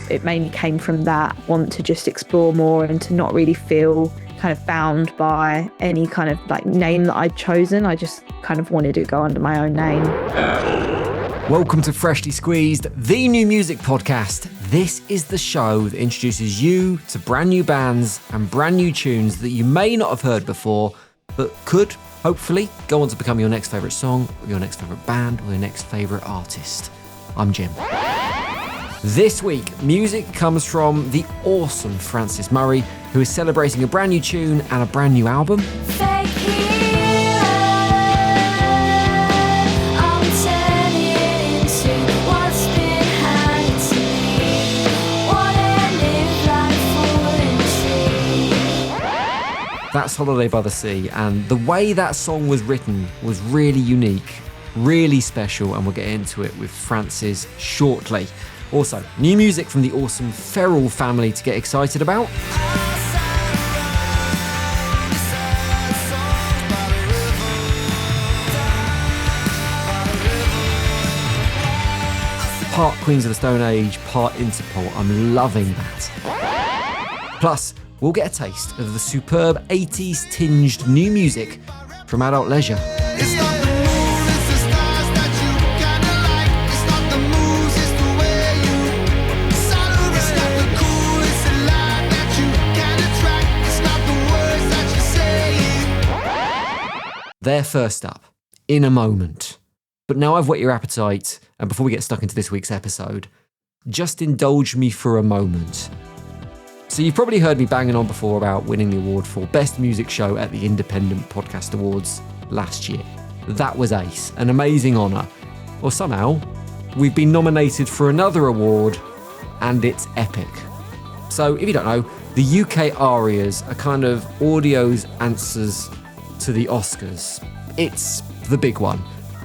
It mainly came from that want to just explore more and to not really feel kind of bound by any kind of like name that I'd chosen. I just kind of wanted to go under my own name. Welcome to Freshly Squeezed, the new music podcast. This is the show that introduces you to brand new bands and brand new tunes that you may not have heard before, but could, hopefully, go on to become your next favourite song, or your next favourite band, or your next favourite artist. I'm Jim. This week, music comes from the awesome Francis Murray, who is celebrating a brand new tune and a brand new album. That's Holiday by the Sea, and the way that song was written was really unique, really special, and we'll get into it with Francis shortly. Also, new music from the awesome Feral family to get excited about. Part Queens of the Stone Age, part Interpol. I'm loving that. Plus, we'll get a taste of the superb 80s tinged new music from Adult Leisure. They're first up, In a Moment. But now I've whet your appetite, and before we get stuck into this week's episode, just indulge me for a moment. So you've probably heard me banging on before about winning the award for Best Music Show at the Independent Podcast Awards last year. That was ace, an amazing honour. Or somehow, we've been nominated for another award, and it's epic. So if you don't know, the UK ARIAs are kind of audio's answers to the Oscars. It's the big one.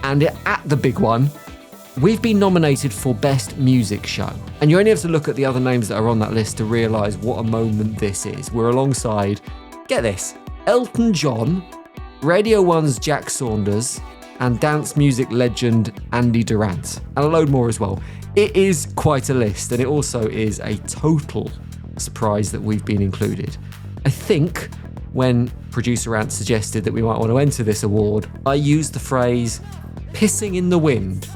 And at the big one, we've been nominated for Best Music Show. And you only have to look at the other names that are on that list to realise what a moment this is. We're alongside, get this, Elton John, Radio 1's Jack Saunders, and dance music legend Andy Durant, and a load more as well. It is quite a list, and it also is a total surprise that we've been included. I think when producer Ant suggested that we might want to enter this award, I used the phrase pissing in the wind.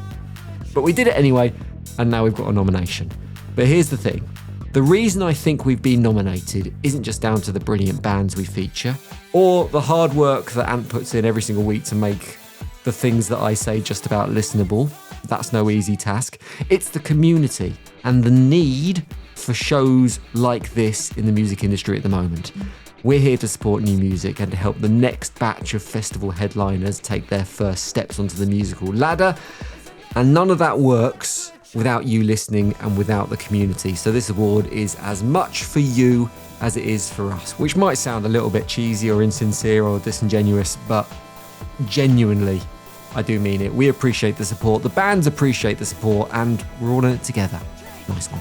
But we did it anyway, and now we've got a nomination. But here's the thing. The reason I think we've been nominated isn't just down to the brilliant bands we feature, or the hard work that Ant puts in every single week to make the things that I say just about listenable. That's no easy task. It's the community and the need for shows like this in the music industry at the moment. We're here to support new music and to help the next batch of festival headliners take their first steps onto the musical ladder. And none of that works without you listening and without the community. So this award is as much for you as it is for us, which might sound a little bit cheesy or insincere or disingenuous, but genuinely, I do mean it. We appreciate the support, the bands appreciate the support, and we're all in it together. Nice one.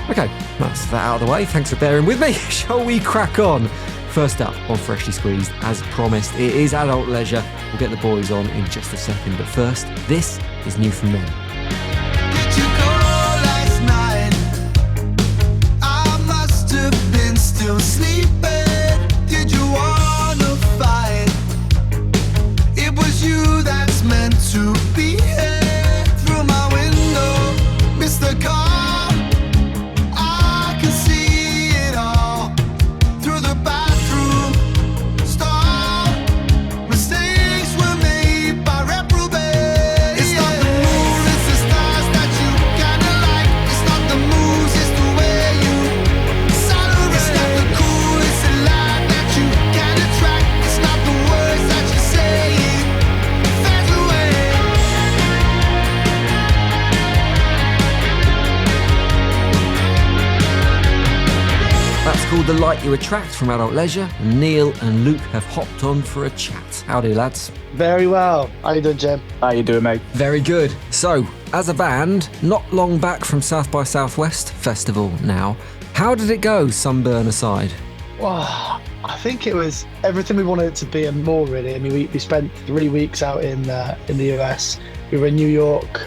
Okay, that's that out of the way. Thanks for bearing with me. Shall we crack on? First up on Freshly Squeezed, as promised, it is Adult Leisure. We'll get the boys on in just a second, but first, this is new from them. Did you go last night? I must have been still sleeping. Did you wanna fight? It was you that's meant to be here. Through my window, Mr. Car. Called The Light You Attract from Adult Leisure, and Neil and Luke have hopped on for a chat. Howdy, lads. Very well. How you doing, Jim? How you doing, mate? Very good. So, as a band, not long back from South by Southwest Festival now, how did it go, sunburn aside? Well, I think it was everything we wanted it to be and more, really. I mean, we spent 3 weeks out in the US. We were in New York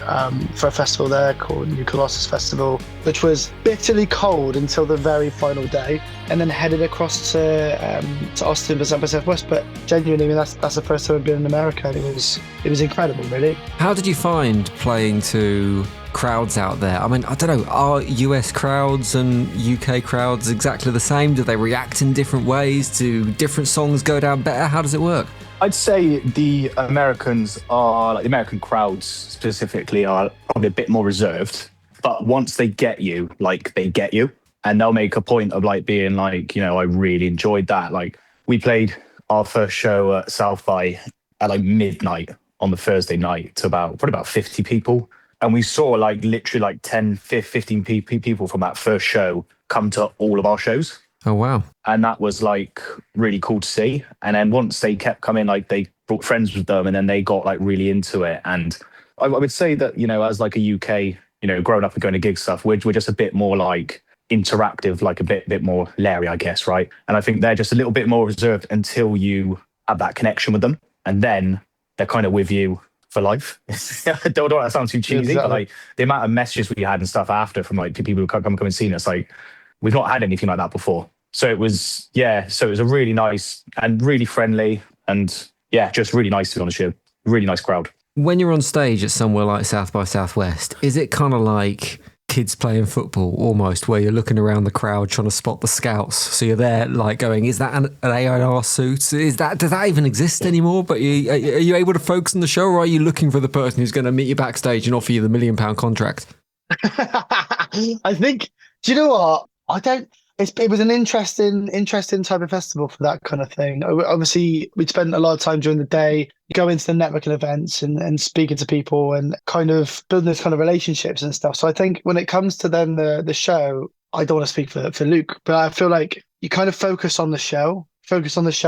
for a festival there called New Colossus Festival, which was bitterly cold until the very final day, and then headed across to Austin for South by Southwest. But genuinely, I mean, that's the first time I've been in America, and it was incredible, really. How did you find playing to crowds out there? I mean, I don't know, are US crowds and UK crowds exactly the same? Do they react in different ways? Do different songs go down better? How does it work? I'd say the Americans are, like the American crowds specifically, are probably a bit more reserved. But once they get you, like they get you, and they'll make a point of like being like, you know, I really enjoyed that. Like we played our first show at South by at like midnight on the Thursday night to probably about 50 people. And we saw like literally like 10, 15 people from that first show come to all of our shows. Oh, wow. And that was like really cool to see. And then once they kept coming, like they brought friends with them and then they got like really into it. And I would say that, you know, as like a UK, you know, growing up and going to gig stuff, we're just a bit more like interactive, like a bit more Larry, I guess, right? And I think they're just a little bit more reserved until you have that connection with them. And then they're kind of with you for life. I don't want that sound too cheesy, Exactly. but like the amount of messages we had and stuff after from like people who come and see us, like we've not had anything like that before. So it was a really nice and really friendly and just really nice to be honest with you. Really nice crowd. When you're on stage at somewhere like South by Southwest, is it kind of like kids playing football almost, where you're looking around the crowd trying to spot the scouts? So you're there like going, is that an AIR suit? Does that even exist anymore? But are you able to focus on the show, or are you looking for the person who's going to meet you backstage and offer you the £1 million contract? I think, do you know what? It was an interesting type of festival for that kind of thing. Obviously, we'd spent a lot of time during the day going into the networking events and speaking to people and kind of building those kind of relationships and stuff. So I think when it comes to then the show, I don't want to speak for Luke, but I feel like you kind of focus on the show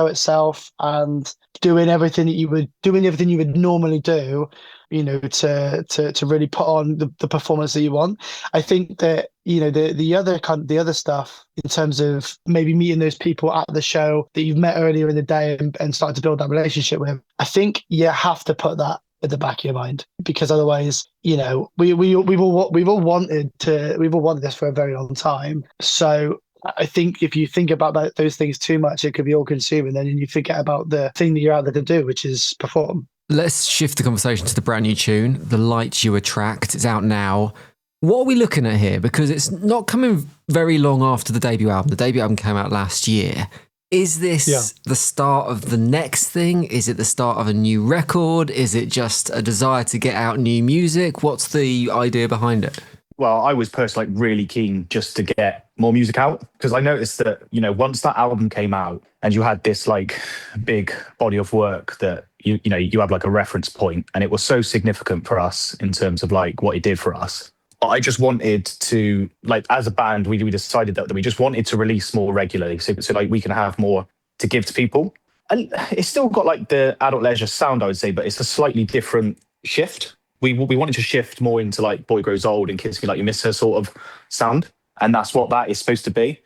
itself and doing everything you would normally do, you know, to really put on the performance that you want. I think that, you know, the other stuff in terms of maybe meeting those people at the show that you've met earlier in the day and started to build that relationship with, I think you have to put that at the back of your mind, because otherwise, you know, we've all wanted this for a very long time. So I think if you think about those things too much, it could be all consuming, and then you forget about the thing that you're out there to do, which is perform. Let's shift the conversation to the brand new tune, The Light You Attract. It's out now. What are we looking at here? Because it's not coming very long after the debut album. The debut album came out last year. Is this the start of the next thing? Is it the start of a new record? Is it just a desire to get out new music? What's the idea behind it? Well, I was personally like really keen just to get more music out, because I noticed that, you know, once that album came out and you had this like big body of work that you have like a reference point, and it was so significant for us in terms of like what it did for us. I just wanted to, like, as a band, we decided that we just wanted to release more regularly, so like we can have more to give to people. And it's still got like the adult leisure sound, I would say, but it's a slightly different shift. We wanted to shift more into like Boy Grows Old and Kiss Me Like You Miss Her sort of sound, and that's what that is supposed to be.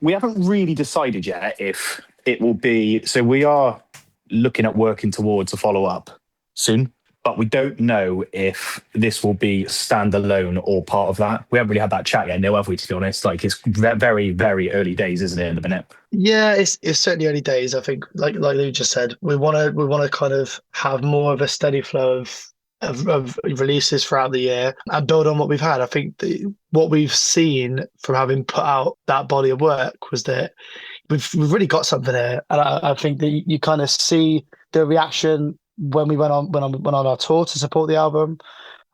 We haven't really decided yet if it will be. So we are looking at working towards a follow-up soon, but we don't know if this will be standalone or part of that. We haven't really had that chat yet, no, have we, to be honest? Like, it's very, very early days, isn't it, in the minute? Yeah, it's certainly early days. I think, like you just said, we want to kind of have more of a steady flow of releases throughout the year and build on what we've had. I think what we've seen from having put out that body of work was that we've really got something here, and I think that you kind of see the reaction when we went on our tour to support the album,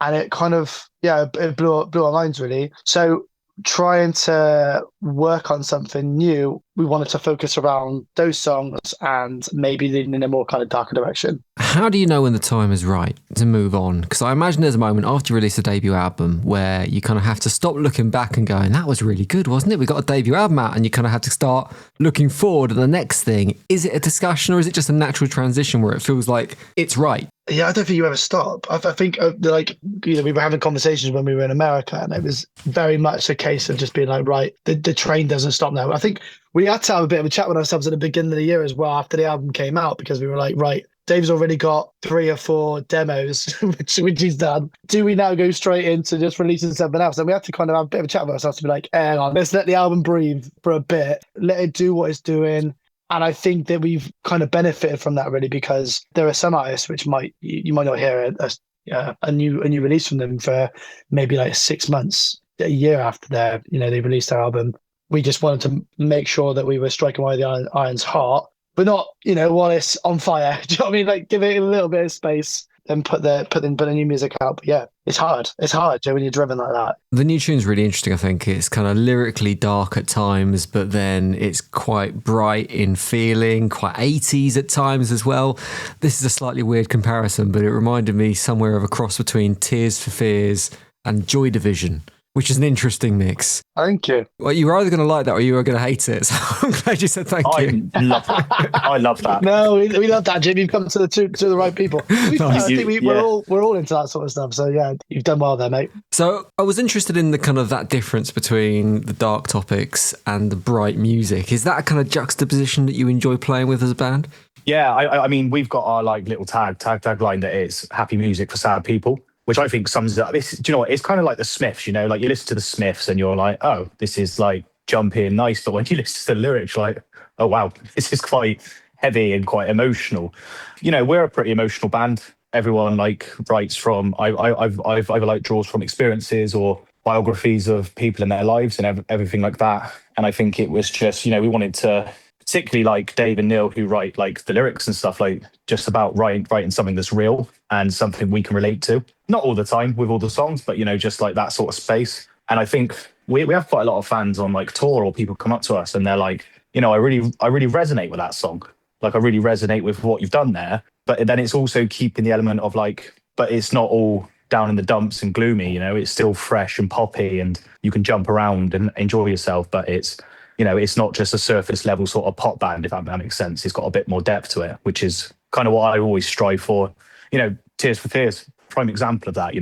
and it kind of it blew our minds really. So trying to work on something new, we wanted to focus around those songs and maybe leading in a more kind of darker direction. How do you know when the time is right to move on? Because I imagine there's a moment after you release a debut album where you kind of have to stop looking back and going, that was really good, wasn't it? We got a debut album out, and you kind of have to start looking forward to the next thing. Is it a discussion, or is it just a natural transition where it feels like it's right? Yeah, I don't think you ever stop. I think we were having conversations when we were in America, and it was very much a case of just being like, right, the train doesn't stop now. I think we had to have a bit of a chat with ourselves at the beginning of the year as well after the album came out, because we were like, right, Dave's already got 3 or 4 demos, which he's done. Do we now go straight into just releasing something else? And we have to kind of have a bit of a chat about ourselves to be like, hang on, let's let the album breathe for a bit, let it do what it's doing. And I think that we've kind of benefited from that really, because there are some artists which you might not hear a new release from them for maybe like 6 months, a year after they released their album. We just wanted to make sure that we were striking while the iron's hot, but not, while it's on fire. Do you know what I mean? Like, give it a little bit of space and put the new music out. But yeah, it's hard. It's hard, when you're driven like that. The new tune's really interesting, I think. It's kind of lyrically dark at times, but then it's quite bright in feeling, quite 80s at times as well. This is a slightly weird comparison, but it reminded me somewhere of a cross between Tears for Fears and Joy Division, which is an interesting mix. Thank you. Well, you were either going to like that or you were going to hate it. So I'm glad you said thank you. I love that. No, we love that, Jim. You've come to the right people. I think we're all into that sort of stuff. So yeah, you've done well there, mate. So I was interested in the kind of that difference between the dark topics and the bright music. Is that a kind of juxtaposition that you enjoy playing with as a band? Yeah, I mean, we've got our like little tagline that is happy music for sad people, which I think sums it up. Do you know what? It's kind of like the Smiths, like you listen to the Smiths and you're like, oh, this is like jumpy and nice. But when you listen to the lyrics, you're like, oh, wow, this is quite heavy and quite emotional. We're a pretty emotional band. Everyone like writes from, I've either like draws from experiences or biographies of people in their lives and everything like that. And I think it was just, we wanted to, particularly like Dave and Neil, who write like the lyrics and stuff, like just about writing something that's real and something we can relate to. Not all the time with all the songs, but just like that sort of space. And I think we have quite a lot of fans on like tour, or people come up to us and they're like, I really resonate with that song. Like I really resonate with what you've done there. But then it's also keeping the element of like, but it's not all down in the dumps and gloomy, it's still fresh and poppy and you can jump around and enjoy yourself. But it's not just a surface level sort of pop band, if that makes sense. It's got a bit more depth to it, which is kind of what I always strive for. Tears for Fears, prime example of that,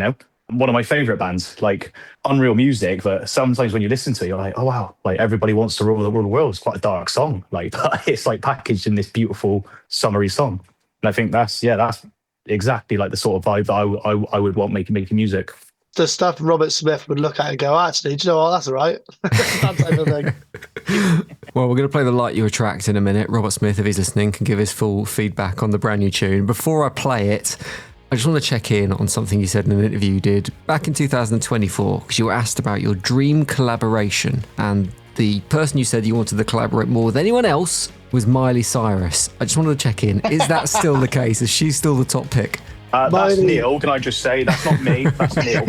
One of my favourite bands, like unreal music, but sometimes when you listen to it, you're like, oh wow, like Everybody Wants to Rule the World is quite a dark song. Like, but it's like packaged in this beautiful summery song. And I think that's exactly like the sort of vibe that I would want making music. The stuff Robert Smith would look at and go, actually, do you know what? That's all right. That type of thing. Well, we're going to play The Light You Attract in a minute. Robert Smith, if he's listening, can give his full feedback on the brand new tune. Before I play it, I just want to check in on something you said in an interview you did back in 2024, because you were asked about your dream collaboration, and the person you said you wanted to collaborate more with anyone else was Miley Cyrus. I just wanted to check in. Is that still the case? Is she still the top pick? That's Neil. Can I just say that's not me? That's Neil.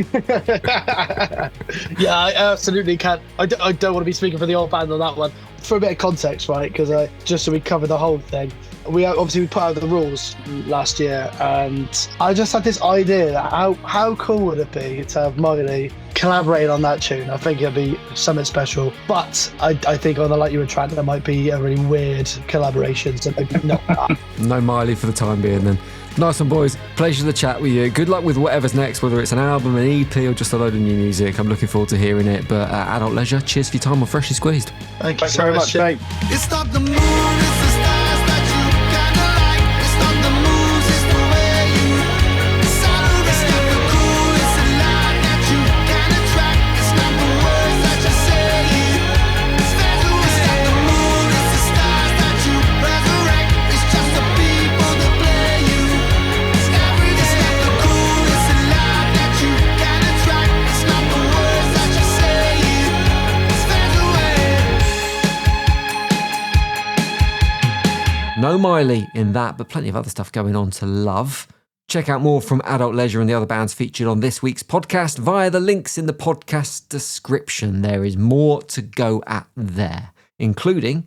Yeah, I absolutely can't. I don't want to be speaking for the old band on that one. For a bit of context, right? Because just so we cover the whole thing, we put out the rules last year, and I just had this idea that how cool would it be to have Miley collaborate on that tune? I think it'd be something special. But I think on The Light You Attract, there might be a really weird collaboration. So maybe not that. No Miley for the time being, then. Nice one, boys. Pleasure to chat with you. Good luck with whatever's next, whether it's an album, an EP, or just a load of new music. I'm looking forward to hearing it. But Adult Leisure, cheers for your time on Freshly Squeezed. Thanks very much, mate. It's not the moon, it's the stars that you kinda like. It's not the moves, it's the way you sound. It's not the cool, it's the light that you can attract. It's not the words that you say. It's not the moon, it's the stars that you resurrect. It's just the people that play you. It's not the cool, it's the light that you can attract. It's not the words that you say. It's not the way. No Miley in that, but plenty of other stuff going on to love. Check out more from Adult Leisure and the other bands featured on this week's podcast via the links in the podcast description. There is more to go at there, including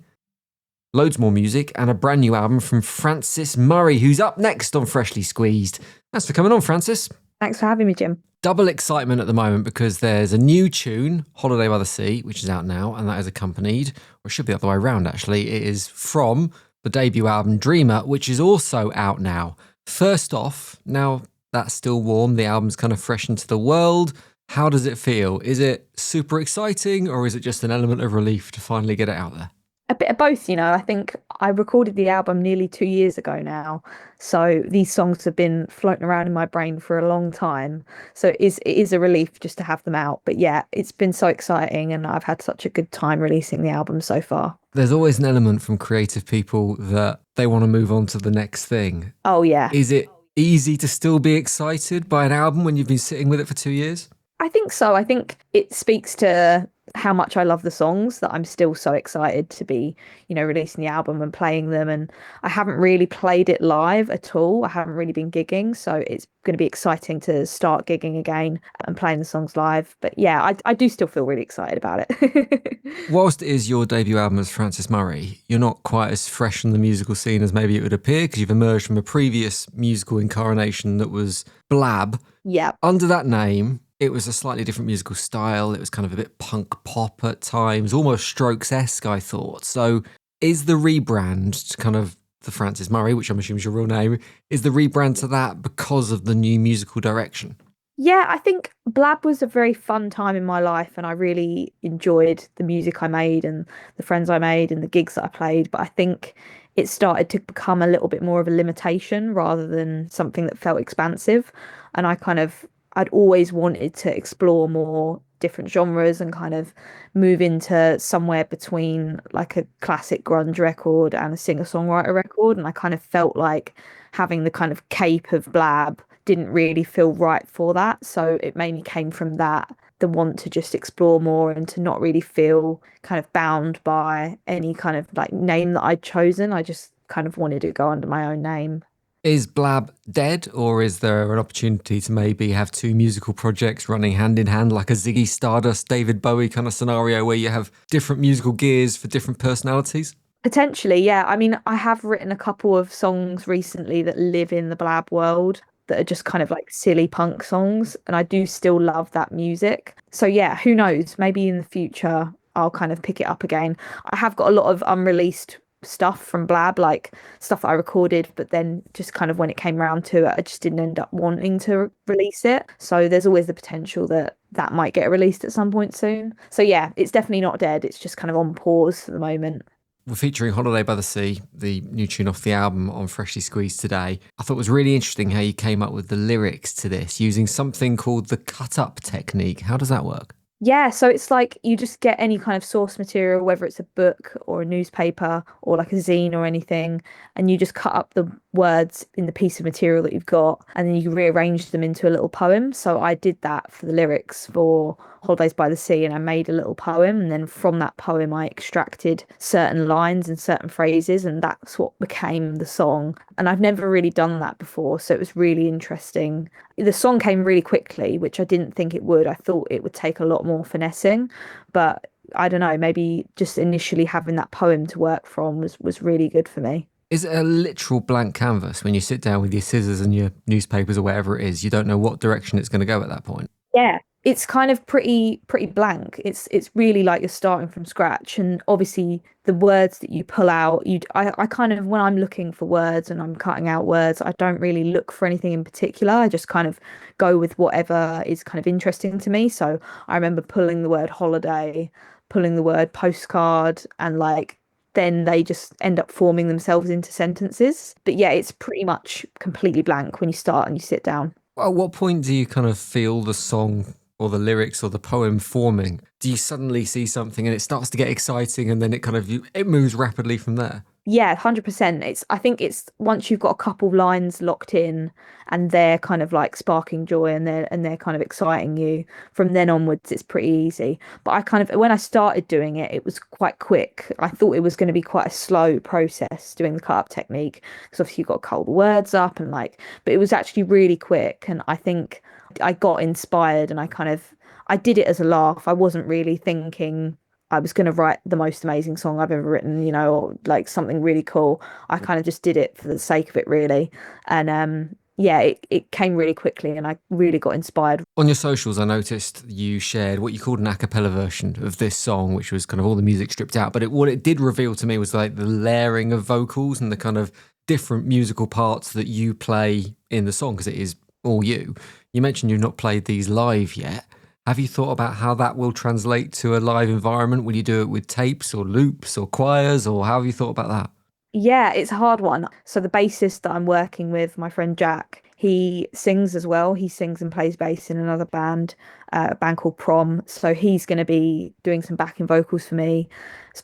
loads more music and a brand new album from Francis Murray, who's up next on Freshly Squeezed. Thanks for coming on, Francis. Thanks for having me, Jim. Double excitement at the moment because there's a new tune, Holiday by the Sea, which is out now, and that is accompanied, or it should be the other way around actually, it is from the debut album Dreamer, which is also out now. First off, now that's still warm, the album's kind of fresh into the world. How does it feel? Is it super exciting, or is it just an element of relief to finally get it out there? A bit bit of both, you know. I think I recorded the album nearly 2 years ago now. So these songs have been floating around in my brain for a long time. So it is a relief just to have them out. But yeah, it's been so exciting and I've had such a good time releasing the album so far. There's always an element from creative people that they want to move on to the next thing. Oh yeah. Is it easy to still be excited by an album when you've been sitting with it for 2 years? I think so. I think it speaks to how much I love the songs that I'm still so excited to be, releasing the album and playing them. And I haven't really played it live at all. I haven't really been gigging. So it's going to be exciting to start gigging again and playing the songs live. But yeah, I do still feel really excited about it. Whilst it is your debut album as Francis Murray, you're not quite as fresh in the musical scene as maybe it would appear because you've emerged from a previous musical incarnation that was Blab. Yeah. Under that name, it was a slightly different musical style. It was kind of a bit punk pop at times, almost Strokes-esque, I thought. So is the rebrand to kind of the Francis Murray, which I'm assuming is your real name, is the rebrand to that because of the new musical direction? Yeah, I think Blab was a very fun time in my life and I really enjoyed the music I made and the friends I made and the gigs that I played. But I think it started to become a little bit more of a limitation rather than something that felt expansive. And I'd always wanted to explore more different genres and kind of move into somewhere between like a classic grunge record and a singer-songwriter record. And I kind of felt like having the kind of cape of Blab didn't really feel right for that. So it mainly came from that, the want to just explore more and to not really feel kind of bound by any kind of like name that I'd chosen. I just kind of wanted to go under my own name. Is Blab dead, or is there an opportunity to maybe have two musical projects running hand in hand, like a Ziggy Stardust, David Bowie kind of scenario where you have different musical gears for different personalities? Potentially, yeah. I mean, I have written a couple of songs recently that live in the Blab world that are just kind of like silly punk songs, and I do still love that music. So yeah, who knows? Maybe in the future I'll kind of pick it up again. I have got a lot of unreleased stuff from Blab, like stuff that I recorded, but then just kind of when it came around to it, I just didn't end up wanting to release it. So there's always the potential that that might get released at some point soon. So yeah, it's definitely not dead. It's just kind of on pause for the moment. We're featuring Holiday by the Sea, the new tune off the album, on Freshly Squeezed today. I thought it was really interesting how you came up with the lyrics to this using something called the cut-up technique. How does that work? Yeah, so it's like you just get any kind of source material, whether it's a book or a newspaper or like a zine or anything, and you just cut up the words in the piece of material that you've got, and then you rearrange them into a little poem. So I did that for the lyrics for Holidays by the Sea, and I made a little poem, and then from that poem I extracted certain lines and certain phrases, and that's what became the song. And I've never really done that before, so it was really interesting. The song came really quickly, which I didn't think it would. I thought it would take a lot more finessing, but I don't know, maybe just initially having that poem to work from was really good for me. Is it a literal blank canvas when you sit down with your scissors and your newspapers or whatever it is? You don't know what direction it's going to go at that point? Yeah, it's kind of pretty blank. It's really like you're starting from scratch, and obviously the words that you pull out, I kind of, when I'm looking for words and I'm cutting out words, I don't really look for anything in particular. I just kind of go with whatever is kind of interesting to me. So I remember pulling the word holiday, pulling the word postcard, and like then they just end up forming themselves into sentences. But yeah, it's pretty much completely blank when you start and you sit down. At what point do you kind of feel the song or the lyrics or the poem forming? Do you suddenly see something and it starts to get exciting and then it moves rapidly from there? Yeah, 100%. I think it's once you've got a couple lines locked in and they're kind of like sparking joy and they're kind of exciting you, from then onwards it's pretty easy. But I kind of, when I started doing it, it was quite quick. I thought it was going to be quite a slow process doing the cut up technique because obviously you've got to cut all the words up and like, but it was actually really quick. And I think I got inspired and I did it as a laugh. I wasn't really thinking I was going to write the most amazing song I've ever written, or like something really cool. I kind of just did it for the sake of it, really. And yeah, it came really quickly and I really got inspired. On your socials, I noticed you shared what you called an a cappella version of this song, which was kind of all the music stripped out. But what it did reveal to me was like the layering of vocals and the kind of different musical parts that you play in the song, because it is all you. You mentioned you've not played these live yet. Have you thought about how that will translate to a live environment? Will you do it with tapes or loops or choirs, or how have you thought about that? Yeah, it's a hard one. So the bassist that I'm working with, my friend Jack, he sings as well. He sings and plays bass in another band, a band called Prom. So he's going to be doing some backing vocals for me.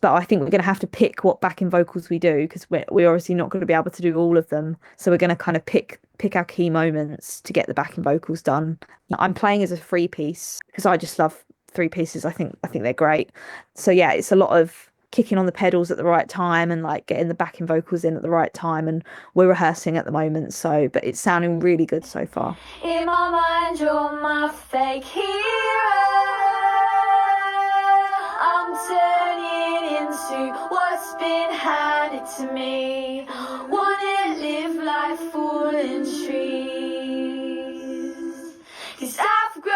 But I think we're going to have to pick what backing vocals we do, because we're obviously not going to be able to do all of them. So we're going to kind of pick our key moments to get the backing vocals done. I'm playing as a three piece because I just love three pieces. I think they're great. So yeah, it's a lot of kicking on the pedals at the right time and like getting the backing vocals in at the right time, and we're rehearsing at the moment, so but it's sounding really good so far. In my mind, you're my fake hero. I'm turning into what's been handed to me. Wanna live life full in trees, 'cause I've grown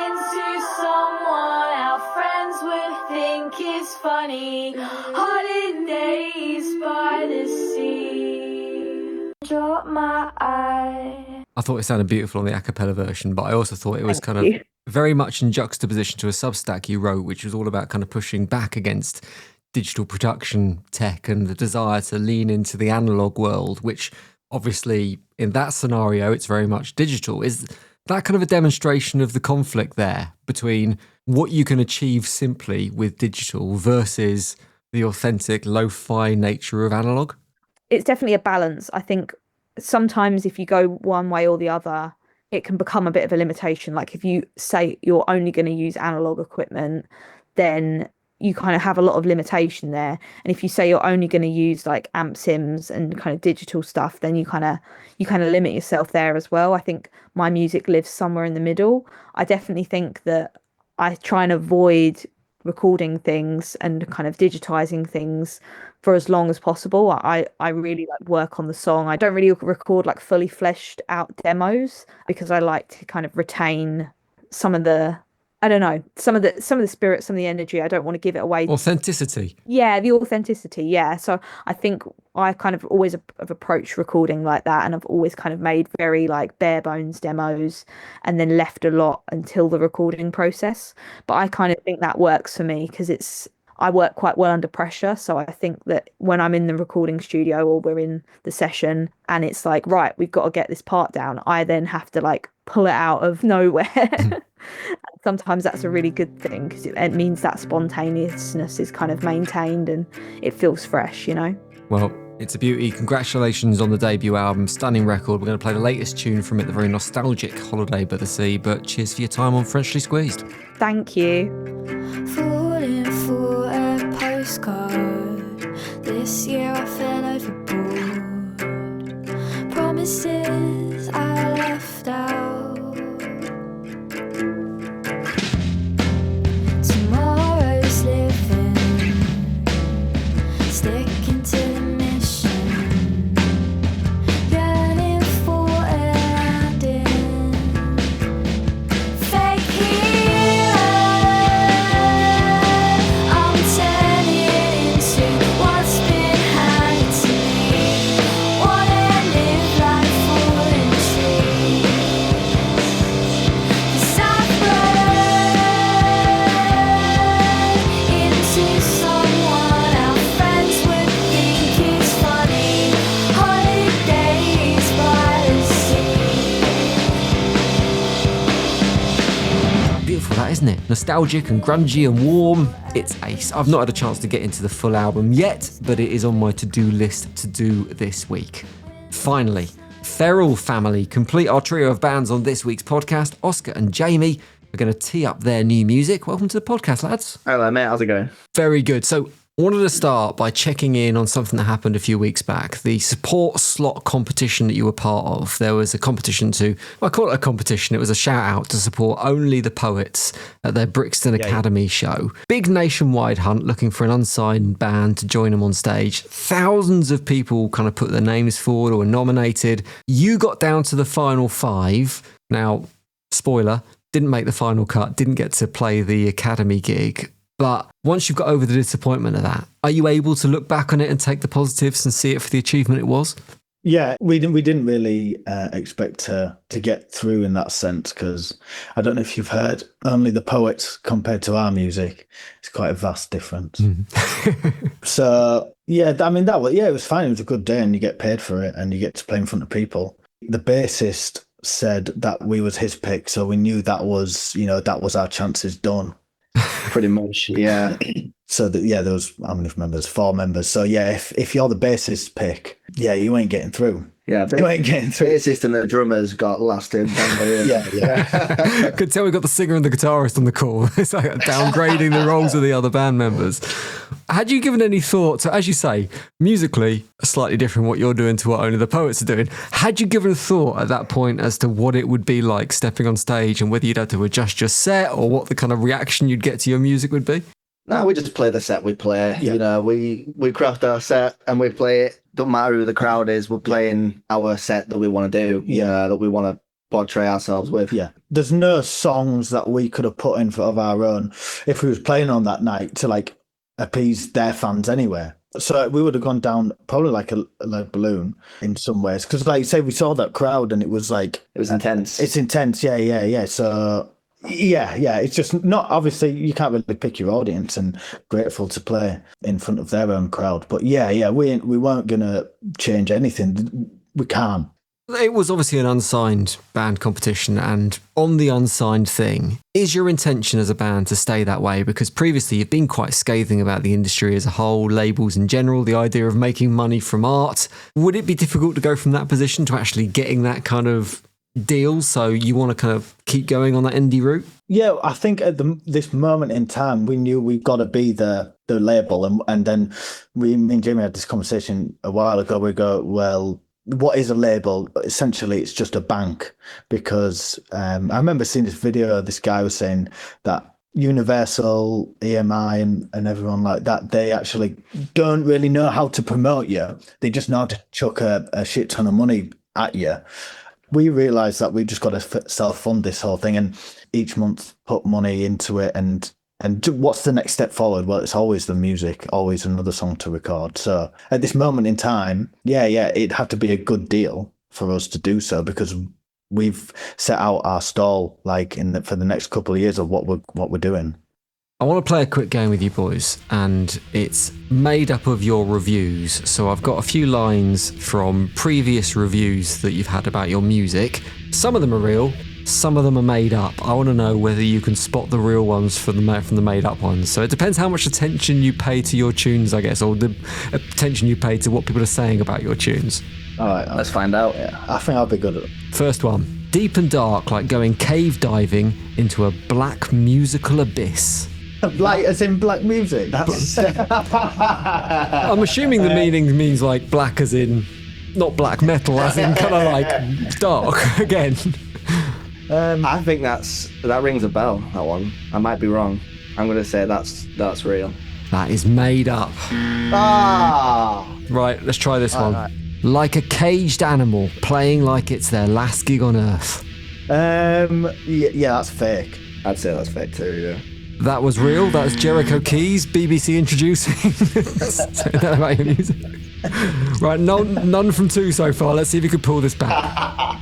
into someone our friends would think is funny. Holidays by the sea. Drop my eye. I thought it sounded beautiful on the a cappella version, but I also thought it was kind of very much in juxtaposition to a Substack you wrote, which was all about kind of pushing back against digital production tech and the desire to lean into the analog world, which obviously in that scenario, it's very much digital. Is that kind of a demonstration of the conflict there between what you can achieve simply with digital versus the authentic lo-fi nature of analog? It's definitely a balance. I think sometimes if you go one way or the other, it can become a bit of a limitation. Like if you say you're only going to use analog equipment, then you kind of have a lot of limitation there. And if you say you're only going to use like amp sims and kind of digital stuff, then you kind of limit yourself there as well. I think my music lives somewhere in the middle. I definitely think that I try and avoid recording things and kind of digitizing things for as long as possible. I really like work on the song. I don't really record like fully fleshed out demos because I like to kind of retain some of the, I don't know, some of the spirit, some of the energy. I don't want to give it away. Authenticity. Yeah, the authenticity. Yeah. So I think I kind of always have approached recording like that, and I've always kind of made very like bare bones demos and then left a lot until the recording process. But I kind of think that works for me because I work quite well under pressure. So I think that when I'm in the recording studio or we're in the session and it's like, right, we've got to get this part down, I then have to like pull it out of nowhere. Sometimes that's a really good thing because it means that spontaneousness is kind of maintained and it feels fresh, you know? Well, it's a beauty. Congratulations on the debut album. Stunning record. We're going to play the latest tune from it, the very nostalgic Holiday by the Sea. But cheers for your time on Freshly Squeezed. Thank you. Falling for a postcard. This year I fell overboard. Promises I left out. Tomorrow's living. Sticking to the mission. Yearning for a landing. Fake hero. I'm turning into what's been handed to me. Wanna live life full in trees. 'Cause I've grown into someone our friends would think is funny. Holidays by the sea. Beautiful, that, isn't it? Nostalgic and grungy and warm. It's ace. I've not had a chance to get into the full album yet, but it is on my to-do list to do this week. Finally, Feral Family complete our trio of bands on this week's podcast. Oscar and Jamie are going to tee up their new music. Welcome to the podcast, lads. Hello, mate. How's it going? Very good. So I wanted to start by checking in on something that happened a few weeks back. The support slot competition that you were part of. There was a competition I call it a competition. It was a shout out to support Only the Poets at their Brixton Academy show. Big nationwide hunt looking for an unsigned band to join them on stage. Thousands of people kind of put their names forward or were nominated. You got down to the final 5. Now, spoiler, didn't make the final cut, didn't get to play the Academy gig. But once you've got over the disappointment of that, are you able to look back on it and take the positives and see it for the achievement it was? Yeah, we didn't really expect to get through in that sense, because I don't know if you've heard, only the Poets compared to our music, it's quite a vast difference. So yeah, I mean it was fine. It was a good day, and you get paid for it, and you get to play in front of people. The bassist said that we was his pick, so we knew that was our chances done. Pretty much, yeah. So there was how many members? 4 members. So yeah, if you're the bassist pick, yeah, you ain't getting through. Yeah, You ain't getting through. bassist and the drummers got last in. Yeah. Could tell we got the singer and the guitarist on the call. It's like downgrading the roles of the other band members. Had you given any thought to, as you say, musically, slightly different what you're doing to what only the Poets are doing? Had you given a thought at that point as to what it would be like stepping on stage and whether you'd have to adjust your set or what the kind of reaction you'd get to your music would be? No, we just play the set we play. Yeah. You know, we craft our set and we play it. Don't matter who the crowd is, we're playing our set that we want to do, that we want to portray ourselves with. Yeah. There's no songs that we could have put in of our own if we was playing on that night to like appease their fans anyway. So we would have gone down probably like a balloon in some ways. Because like you say, we saw that crowd and it was like... It was intense. It's intense, yeah. So... Yeah, it's just not, obviously you can't really pick your audience, and grateful to play in front of their own crowd. But yeah, we weren't going to change anything. We can't. It was obviously an unsigned band competition, and on the unsigned thing, is your intention as a band to stay that way? Because previously you've been quite scathing about the industry as a whole, labels in general, the idea of making money from art. Would it be difficult to go from that position to actually getting that kind of deal, so you want to kind of keep going on that indie route? Yeah, I think at this moment in time, we knew we've got to be the label, and then me and Jamie had this conversation a while ago. We go, well, what is a label? Essentially, it's just a bank, because I remember seeing this video. This guy was saying that Universal, EMI, and everyone like that, they actually don't really know how to promote you. They just know how to chuck a shit ton of money at you. We realised that we just got to self-fund this whole thing, and each month put money into it. And what's the next step forward? Well, it's always the music, always another song to record. So at this moment in time, yeah, it'd have to be a good deal for us to do so, because we've set out our stall for the next couple of years of what we're doing. I want to play a quick game with you boys, and it's made up of your reviews. So I've got a few lines from previous reviews that you've had about your music. Some of them are real, some of them are made up. I want to know whether you can spot the real ones from the made up ones. So it depends how much attention you pay to your tunes, I guess, or the attention you pay to what people are saying about your tunes. All right, let's find out. Yeah, I think I'll be good at it. First one. Deep and dark, like going cave diving into a black musical abyss. Black, as in black music. That's. I'm assuming the meaning means like black as in, not black metal, as in kind of like dark again. I think that rings a bell, that one. I might be wrong. I'm going to say that's real. That is made up. Right, let's try this one. Right. Like a caged animal playing like it's their last gig on Earth. Yeah, that's fake. I'd say that's fake too, yeah. That was real. That's Jericho Keys, BBC introducing. Say that about your music. Right, none from 2 so far. Let's see if you can pull this back.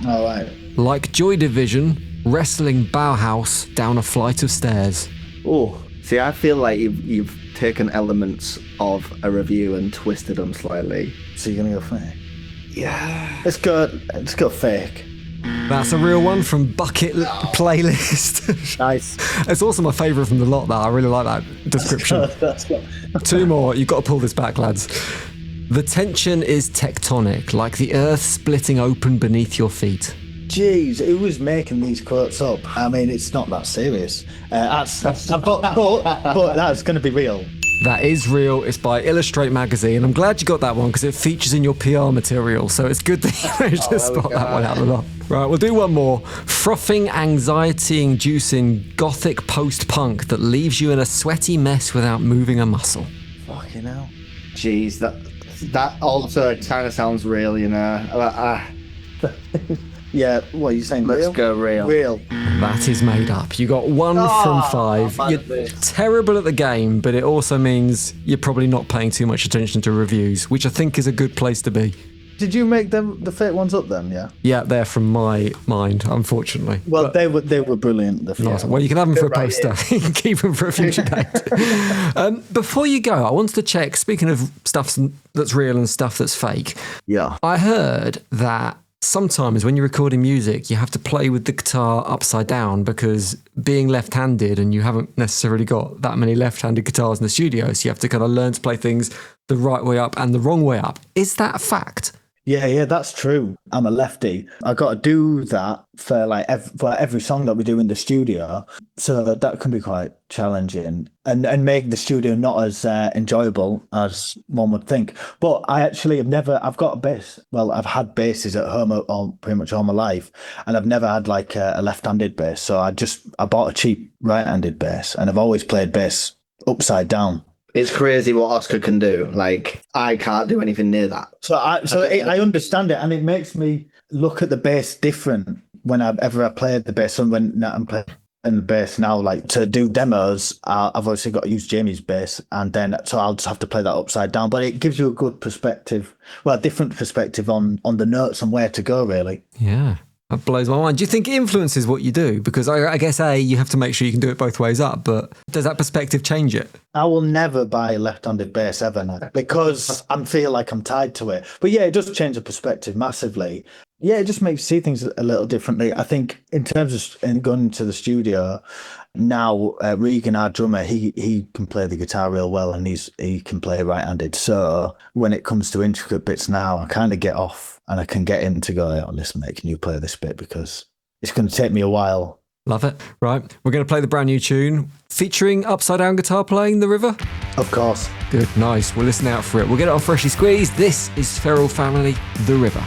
All right. Like Joy Division, wrestling Bauhaus down a flight of stairs. Oh, see, I feel like you've taken elements of a review and twisted them slightly. So you're gonna go fake? Yeah. Let's go fake. That's a real one from Bucket Playlist. Nice. It's also my favourite from the lot, that. I really like that description. That's good. 2 more. You've got to pull this back, lads. The tension is tectonic, like the earth splitting open beneath your feet. Jeez, who was making these quotes up? I mean, it's not that serious. But that's going to be real. That is real. It's by Illustrate magazine. I'm glad you got that one because it features in your PR material. So it's good that you managed to spot that one out of the lot. Right, we'll do one more. Frothing, anxiety-inducing gothic post-punk that leaves you in a sweaty mess without moving a muscle. Fucking hell. Jeez, that also kind of sounds real, you know. Yeah, what are you saying? Let's real? go real. Real. That is made up. You got 1 from 5. You're terrible at the game, but it also means you're probably not paying too much attention to reviews, which I think is a good place to be. Did you make the fake ones up then? Yeah. Yeah, they're from my mind, unfortunately. Well, they were brilliant. The Nice. fake Well, you can have them for a Right, poster. You can keep them for a future date. Before you go, I wanted to check, speaking of stuff that's real and stuff that's fake, Yeah. I heard that sometimes when you're recording music, you have to play with the guitar upside down because being left-handed and you haven't necessarily got that many left-handed guitars in the studio, so you have to kind of learn to play things the right way up and the wrong way up. Is that a fact? Yeah, that's true. I'm a lefty. I got to do that for for every song that we do in the studio, so that can be quite challenging and make the studio not as enjoyable as one would think. But I actually I've got a bass. Well, I've had basses at home pretty much all my life, and I've never had like a left-handed bass. So I bought a cheap right-handed bass, and I've always played bass upside down. It's crazy what Oscar can do. Like, I can't do anything near that. So I understand it, and it makes me look at the bass different whenever I played the bass. And when I'm playing the bass now, like to do demos, I've obviously got to use Jamie's bass, and then so I'll just have to play that upside down. But it gives you a good perspective, a different perspective on the notes and where to go, really. Yeah. That blows my mind. Do you think it influences what you do? Because I guess, you have to make sure you can do it both ways up, but does that perspective change it? I will never buy a left-handed bass ever now because I feel like I'm tied to it. But yeah, it does change the perspective massively. Yeah, it just makes you see things a little differently. I think in terms of going to the studio now, Regan, our drummer, he can play the guitar real well, and he can play right-handed. So when it comes to intricate bits now, I kind of get off and I can get him to go, oh, listen, mate, can you play this bit? Because it's going to take me a while. Love it. Right. We're going to play the brand new tune featuring upside down guitar playing, The River. Of course. Good. Nice. We'll listen out for it. We'll get it on Freshly Squeezed. This is Feral Family, The River.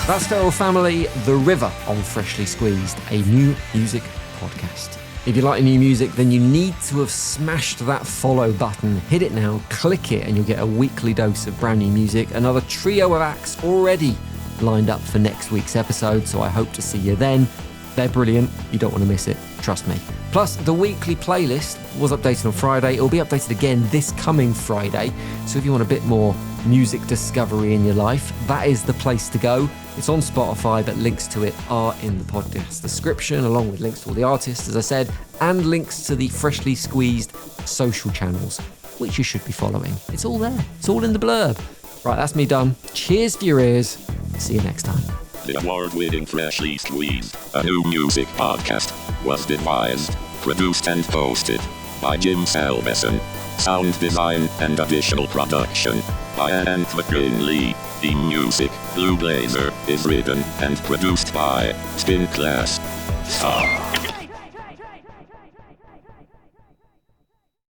That's Feral Family, The River on Freshly Squeezed, a new music podcast. If you like new music, then you need to have smashed that follow button. Hit it now, click it, and you'll get a weekly dose of brand new music. Another trio of acts already lined up for next week's episode, so I hope to see you then. They're brilliant. You don't want to miss it. Trust me. Plus, the weekly playlist was updated on Friday. It will be updated again this coming Friday. So if you want a bit more music discovery in your life, that is the place to go. It's on Spotify, but links to it are in the podcast description, along with links to all the artists, as I said, and links to the Freshly Squeezed social channels, which you should be following. It's all there. It's all in the blurb. Right, that's me done. Cheers for your ears. See you next time. The award-winning Freshly Squeezed, a new music podcast, was devised, produced and posted by Jim Salveson. Sound design and additional production by Anne Lee. Theme music, Blue Blazer, is written and produced by Spin Class. Stop.